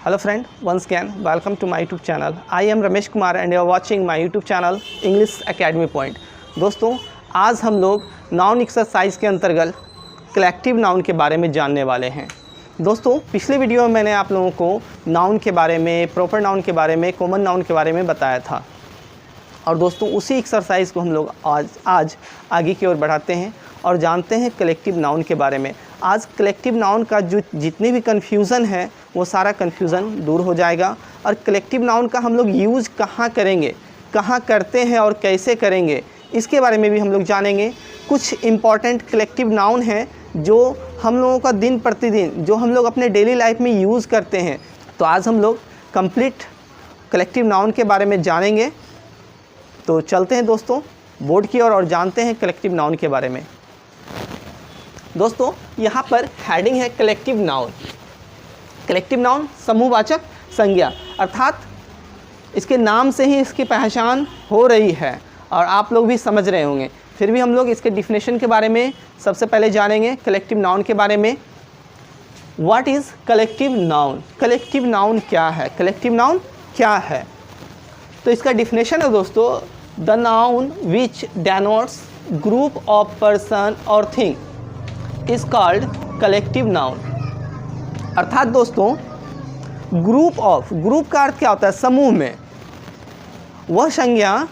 Hello friend, once again welcome to my YouTube channel. I am Ramesh Kumar and you are watching my YouTube channel English Academy Point. दोस्तों आज हम लोग noun exercise के अंतर्गत collective noun के बारे में जानने वाले हैं। दोस्तों पिछले वीडियो में मैंने आप लोगों को नाउन के बारे में, प्रॉपर नाउन के बारे में, कॉमन नाउन के बारे में बताया था और दोस्तों उसी एक्सरसाइज को हम लोग आज आगे की ओर बढ़ाते हैं और जानते हैं कलेक्टिव नाउन के बारे में। आज कलेक्टिव नाउन का जो जितनी भी कन्फ्यूज़न है वो सारा कन्फ्यूज़न दूर हो जाएगा और कलेक्टिव नाउन का हम लोग यूज़ कहाँ करेंगे, कहाँ करते हैं और कैसे करेंगे, इसके बारे में भी हम लोग जानेंगे। कुछ इम्पॉर्टेंट कलेक्टिव नाउन हैं जो हम लोगों का दिन प्रतिदिन जो हम लोग अपने डेली लाइफ में यूज़ करते हैं। तो आज हम लोग कंप्लीट कलेक्टिव नाउन के बारे में जानेंगे। तो चलते हैं दोस्तों बोर्ड की ओर और जानते हैं कलेक्टिव नाउन के बारे में। दोस्तों यहाँ पर हेडिंग है कलेक्टिव नाउन। कलेक्टिव नाउन समूहवाचक संज्ञा, अर्थात इसके नाम से ही इसकी पहचान हो रही है और आप लोग भी समझ रहे होंगे। फिर भी हम लोग इसके डिफिनेशन के बारे में सबसे पहले जानेंगे, कलेक्टिव नाउन के बारे में। What is collective noun? Collective noun क्या है? कलेक्टिव नाउन क्या है? तो इसका डिफिनेशन है दोस्तों, the noun which denotes group of person or thing is called collective noun. अर्थात दोस्तों ग्रुप का अर्थ क्या होता है? समूह में। वह संज्ञा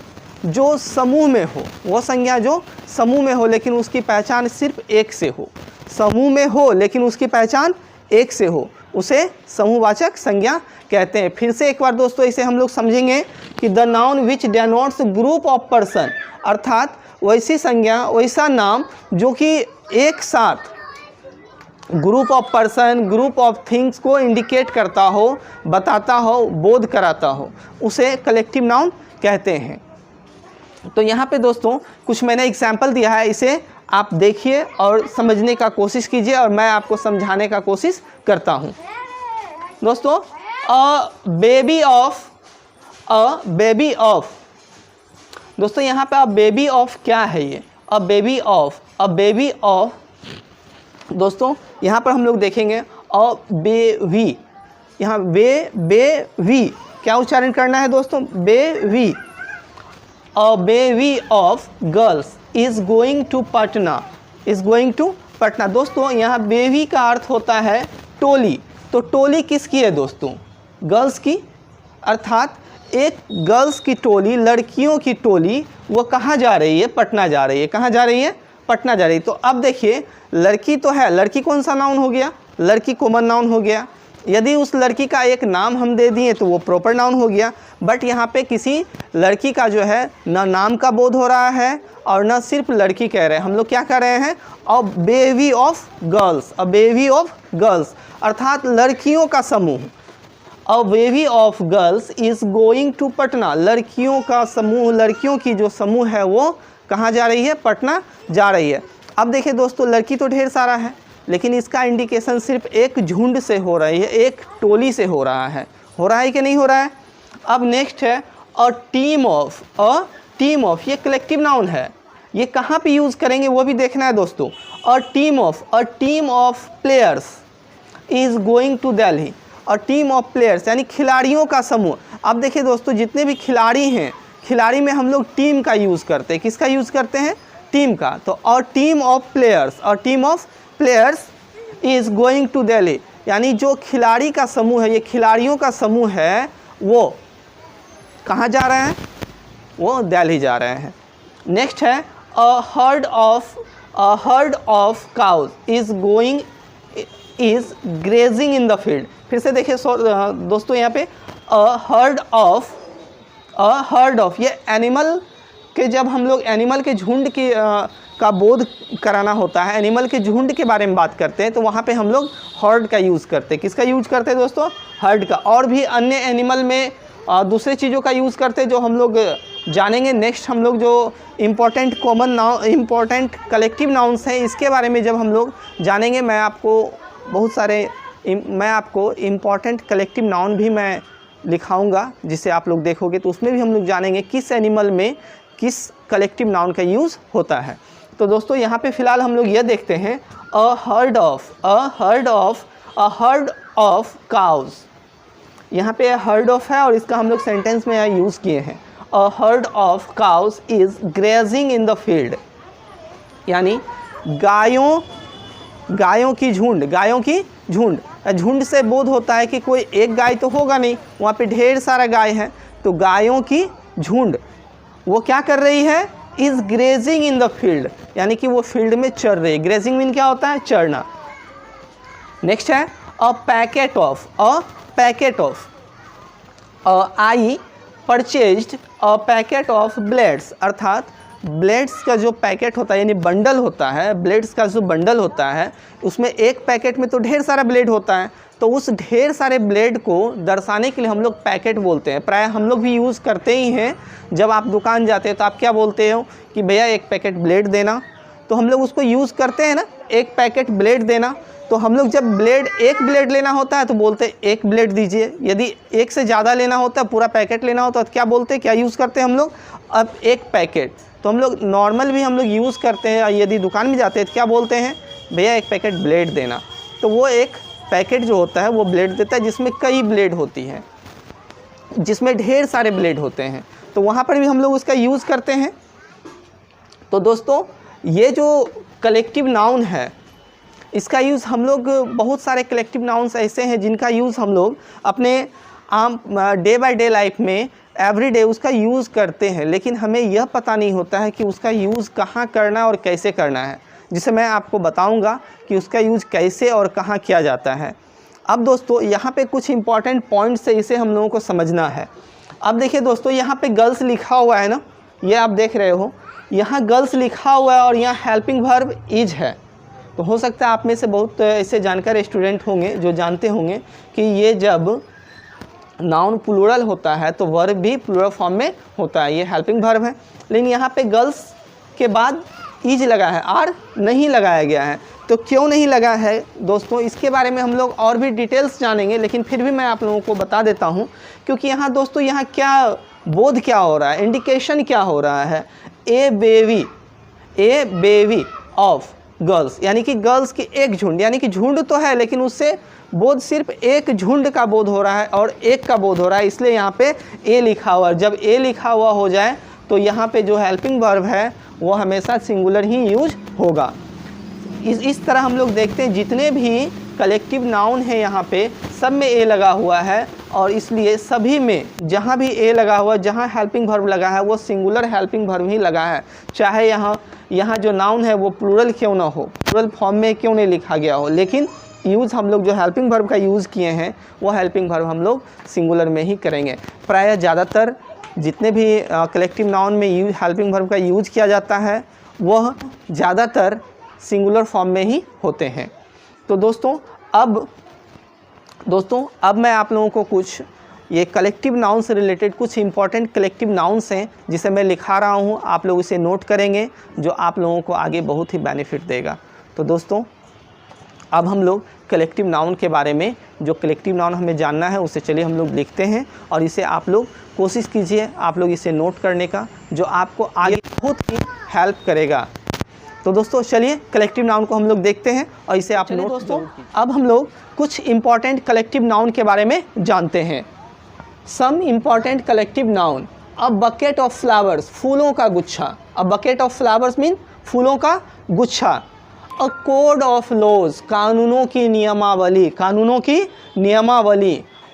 जो समूह में हो, वह संज्ञा जो समूह में हो लेकिन उसकी पहचान सिर्फ एक से हो। समूह में हो लेकिन उसकी पहचान एक से हो, उसे समूहवाचक संज्ञा कहते हैं। फिर से एक बार दोस्तों इसे हम लोग समझेंगे कि the noun which denotes group of person, अर्थात वैसी संज्ञा, वैसा नाम जो कि एक साथ group of person, group of things को इंडिकेट करता हो, बताता हो, बोध कराता हो, उसे कलेक्टिव नाउन कहते हैं। तो यहाँ पे दोस्तों कुछ मैंने एग्जाम्पल दिया है, इसे आप देखिए और समझने का कोशिश कीजिए और मैं आपको समझाने का कोशिश करता हूँ। दोस्तों अ बेबी ऑफ, दोस्तों यहाँ पे अ बेबी ऑफ क्या है? ये अ बेबी ऑफ दोस्तों यहाँ पर हम लोग देखेंगे अ बेवी, यहाँ बेवी क्या उच्चारण करना है दोस्तों? Bevy. A bevy of girls is going to Patna, दोस्तों यहाँ बेवी का अर्थ होता है टोली। तो टोली किसकी है दोस्तों? गर्ल्स की। अर्थात एक गर्ल्स की टोली, लड़कियों की टोली, वो कहाँ जा रही है? पटना जा रही है। कहाँ जा रही है? पटना जा रही है। तो अब देखिए लड़की तो है, लड़की कौन सा नाउन हो गया? लड़की कॉमन नाउन हो गया। यदि उस लड़की का एक नाम हम दे दिए तो वो प्रॉपर नाउन हो गया। बट यहाँ पे किसी लड़की का जो है न नाम का बोध हो रहा है और न सिर्फ लड़की कह रहे हैं, हम लोग क्या कर रहे हैं? A bevy of girls, a bevy of girls, अर्थात लड़कियों का समूह। A bevy of girls is going to Patna, लड़कियों का समूह, लड़कियों की जो समूह है वो कहाँ जा रही है? पटना जा रही है। अब देखिए दोस्तों लड़की तो ढेर सारा है लेकिन इसका इंडिकेशन सिर्फ एक झुंड से हो रही है, एक टोली से हो रहा है कि नहीं हो रहा है? अब नेक्स्ट है अ टीम ऑफ, ये कलेक्टिव नाउन है। ये कहाँ पे यूज़ करेंगे वो भी देखना है दोस्तों। A team of players is going to Delhi, a team of players यानी खिलाड़ियों का समूह। अब देखिए दोस्तों जितने भी खिलाड़ी हैं, खिलाड़ी में हम लोग टीम का यूज़ करते हैं। किसका यूज़ करते हैं? टीम का। तो a team of players is going to Delhi, यानी जो खिलाड़ी का समूह है, ये खिलाड़ियों का समूह है, वो कहाँ जा रहे हैं? वो दिल्ली जा रहे हैं। नेक्स्ट है a herd of cows is grazing in the field. फिर से देखिए दोस्तों यहाँ पे अ हर्ड ऑफ, ये एनिमल के, जब हम लोग एनिमल के झुंड की का बोध कराना होता है, एनिमल के झुंड के बारे में बात करते हैं तो वहाँ पे हम लोग हर्ड का यूज़ करते हैं। किसका यूज़ करते हैं दोस्तों? हर्ड का। और भी अन्य एनिमल में दूसरे चीज़ों का यूज़ करते हैं जो हम लोग जानेंगे। नेक्स्ट हम लोग जो इम्पॉर्टेंट कलेक्टिव नाउन्स हैं इसके बारे में जब हम लोग जानेंगे, मैं आपको इम्पॉर्टेंट कलेक्टिव नाउन भी मैं लिखाऊंगा जिसे आप लोग देखोगे तो उसमें भी हम लोग जानेंगे किस एनिमल में किस कलेक्टिव नाउन का यूज़ होता है। तो दोस्तों यहाँ पे फ़िलहाल हम लोग ये देखते हैं अ हर्ड ऑफ काउज यहाँ पे हर्ड ऑफ है और इसका हम लोग सेंटेंस में यहाँ यूज़ किए हैं। A herd of cows is grazing in the field, यानी गायों की झुंड। झुंड से बोध होता है कि कोई एक गाय तो होगा नहीं, वहाँ पे ढेर सारा गाय है, तो गायों की झुंड वो क्या कर रही है, is grazing in the field, यानी कि वो फील्ड में चर रही है। ग्रेजिंग मीन क्या होता है, चरना। नेक्स्ट है a packet of I purchased a packet of blades, अर्थात ब्लेड्स का जो पैकेट होता है यानी बंडल होता है, ब्लेड्स का जो बंडल होता है उसमें एक पैकेट में तो ढेर सारा ब्लेड होता है, तो उस ढेर सारे ब्लेड को दर्शाने के लिए हम लोग पैकेट बोलते हैं। प्राय हम लोग भी यूज़ करते ही हैं। जब आप दुकान जाते हैं तो आप क्या बोलते हो कि भैया एक पैकेट ब्लेड देना, तो हम लोग उसको यूज़ करते हैं ना, एक पैकेट ब्लेड देना। तो हम लोग जब एक ब्लेड लेना होता है तो बोलते हैं एक ब्लेड दीजिए। यदि एक से ज़्यादा लेना होता है, पूरा पैकेट लेना होता है तो क्या बोलते हैं, क्या यूज़ करते हैं हम लोग, अब एक पैकेट। तो हम लोग नॉर्मल भी हम लोग यूज़ करते हैं। यदि दुकान में जाते हैं तो क्या बोलते हैं, भैया एक पैकेट ब्लेड देना। तो वो एक पैकेट जो होता है वो ब्लेड देता है जिसमें कई ब्लेड होती हैं, जिसमें ढेर सारे ब्लेड होते हैं, तो वहाँ पर भी हम लोग उसका यूज़ करते हैं। तो दोस्तों ये जो कलेक्टिव नाउन है इसका यूज़ हम लोग, बहुत सारे कलेक्टिव नाउन्स ऐसे हैं जिनका यूज़ हम लोग अपने आम डे बाय डे लाइफ में एवरी डे उसका यूज़ करते हैं, लेकिन हमें यह पता नहीं होता है कि उसका यूज़ कहाँ करना है और कैसे करना है, जिसे मैं आपको बताऊंगा कि उसका यूज़ कैसे और कहाँ किया जाता है। अब दोस्तों यहाँ पे कुछ इंपॉर्टेंट पॉइंट्स है, इसे हम लोगों को समझना है। अब देखिए दोस्तों, यहाँ पे गर्ल्स लिखा हुआ है ना, ये आप देख रहे हो, यहाँ गर्ल्स लिखा हुआ है और यहाँ हेल्पिंग वर्ब इज है। तो हो सकता है आप में से बहुत ऐसे जानकार स्टूडेंट होंगे जो जानते होंगे कि ये जब नाउन प्लूरल होता है तो वर्ब भी प्लूरल फॉर्म में होता है, ये हेल्पिंग वर्ब है। लेकिन यहाँ पे गर्ल्स के बाद इज लगा है, आर नहीं लगाया गया है। तो क्यों नहीं लगा है दोस्तों, इसके बारे में हम लोग और भी डिटेल्स जानेंगे, लेकिन फिर भी मैं आप लोगों को बता देता हूँ। क्योंकि यहाँ दोस्तों यहाँ क्या बोध क्या हो रहा है, इंडिकेशन क्या हो रहा है, ए बेबी ऑफ गर्ल्स, यानी कि गर्ल्स की एक झुंड, यानी कि झुंड तो है लेकिन उससे बोध सिर्फ एक झुंड का बोध हो रहा है और एक का बोध हो रहा है, इसलिए यहाँ पे ए लिखा हुआ है। जब ए लिखा हुआ हो जाए तो यहाँ पे जो हेल्पिंग वर्ब है वो हमेशा सिंगुलर ही यूज होगा। इस तरह हम लोग देखते हैं जितने भी कलेक्टिव नाउन है यहाँ पे सब में ए लगा हुआ है, और इसलिए सभी में जहाँ भी ए लगा हुआ, जहाँ हेल्पिंग वर्ब लगा है वो सिंगुलर हेल्पिंग वर्ब ही लगा है, चाहे यहाँ जो नाउन है वो प्लूरल क्यों ना हो, प्लूरल फॉर्म में क्यों नहीं लिखा गया हो, लेकिन यूज़ हम लोग जो हेल्पिंग वर्ब का यूज़ किए हैं वो हेल्पिंग वर्ब हम लोग सिंगुलर में ही करेंगे। प्रायः ज़्यादातर जितने भी कलेक्टिव नाउन में हेल्पिंग वर्ब का यूज़ किया जाता है वह ज़्यादातर सिंगुलर फॉर्म में ही होते हैं। तो दोस्तों अब मैं आप लोगों को कुछ ये कलेक्टिव नाउन से रिलेटेड कुछ इंपॉर्टेंट कलेक्टिव नाउन्स हैं जिसे मैं लिखा रहा हूँ, आप लोग इसे नोट करेंगे जो आप लोगों को आगे बहुत ही बेनिफिट देगा। तो दोस्तों अब हम लोग कलेक्टिव नाउन के बारे में, जो कलेक्टिव नाउन हमें जानना है उसे चलिए हम लोग लिखते हैं, और इसे आप लोग कोशिश कीजिए आप लोग इसे नोट करने का, जो आपको आगे बहुत ही हेल्प करेगा। तो दोस्तों चलिए कलेक्टिव नाउन को हम लोग देखते हैं और इसे आप नोट। दोस्तों अब हम लोग कुछ इंपॉर्टेंट कलेक्टिव नाउन के बारे में जानते हैं। Some important collective noun, a bucket of flowers, फूलों का गुच्छा, a bucket of flowers mean फूलों का गुच्छा। अ कोड ऑफ लॉज, कानूनों की नियमावली।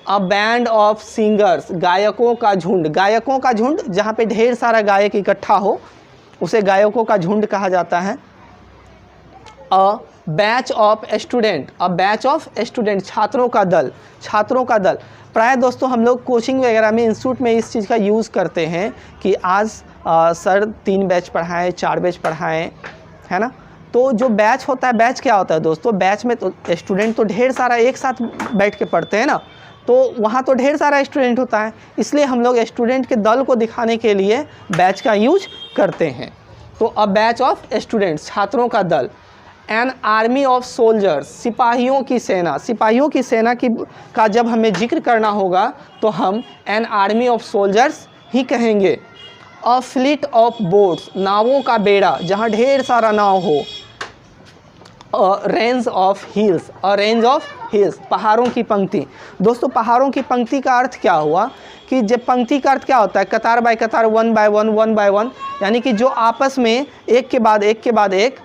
अ बैंड ऑफ सिंगर्स, गायकों का झुंड, जहाँ पे ढेर सारा गायक इकट्ठा हो उसे गायकों का झुंड कहा जाता है। अ बैच ऑफ स्टूडेंट, छात्रों का दल। प्राय दोस्तों हम लोग कोचिंग वगैरह में, इंस्टीट्यूट में इस चीज़ का यूज़ करते हैं कि आज सर 3 बैच पढ़ाएं, 4 बैच पढ़ाएं, है ना। तो जो बैच होता है, बैच क्या होता है दोस्तों, बैच में तो स्टूडेंट तो ढेर सारा एक साथ बैठ के पढ़ते हैं ना, तो वहाँ तो ढेर सारा स्टूडेंट होता है, इसलिए हम लोग स्टूडेंट के दल को दिखाने के लिए बैच का यूज करते हैं। तो अ बैच ऑफ स्टूडेंट्स, छात्रों का दल। एन आर्मी ऑफ सोल्जर्स, सिपाहियों की सेना का जब हमें जिक्र करना होगा तो हम एन आर्मी ऑफ सोल्जर्स ही कहेंगे। अ फ्लीट ऑफ बोट्स, नावों का बेड़ा, जहाँ ढेर सारा नाव हो। Range of hills, a range of hills, पहाड़ों की पंक्ति। दोस्तों पहाड़ों की पंक्ति का अर्थ क्या हुआ कि जब पंक्ति का अर्थ क्या होता है, कतार बाय कतार, one by one, one by one, यानी कि जो आपस में एक के बाद एक के बाद एक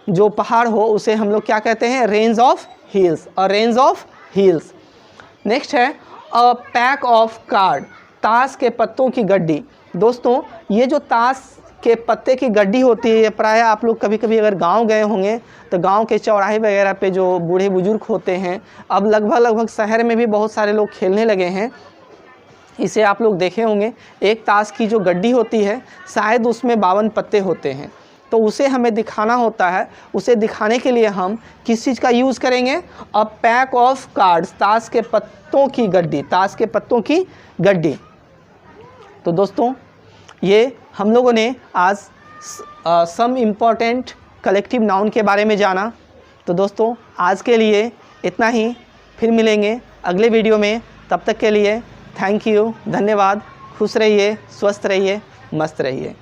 जो पहाड़ हो उसे हम लोग क्या कहते हैं, range of hills, a range of hills. Next है अ पैक ऑफ कार्ड, ताश के पत्तों की गड्डी। दोस्तों ये जो ताश के पत्ते की गड्डी होती है, ये प्रायः आप लोग कभी कभी अगर गांव गए होंगे तो गांव के चौराहे वगैरह पे जो बूढ़े बुजुर्ग होते हैं, अब लगभग शहर में भी बहुत सारे लोग खेलने लगे हैं, इसे आप लोग देखे होंगे। एक ताश की जो गड्डी होती है शायद उसमें 52 पत्ते होते हैं, तो उसे हमें दिखाना होता है। उसे दिखाने के लिए हम किस चीज़ का यूज़ करेंगे, अ पैक ऑफ कार्ड्स, ताश के पत्तों की गड्डी, ताश के पत्तों की गड्डी। तो दोस्तों ये हम लोगों ने आज सम इम्पॉर्टेंट कलेक्टिव नाउन के बारे में जाना। तो दोस्तों आज के लिए इतना ही, फिर मिलेंगे अगले वीडियो में। तब तक के लिए थैंक यू, धन्यवाद। खुश रहिए, स्वस्थ रहिए, मस्त रहिए।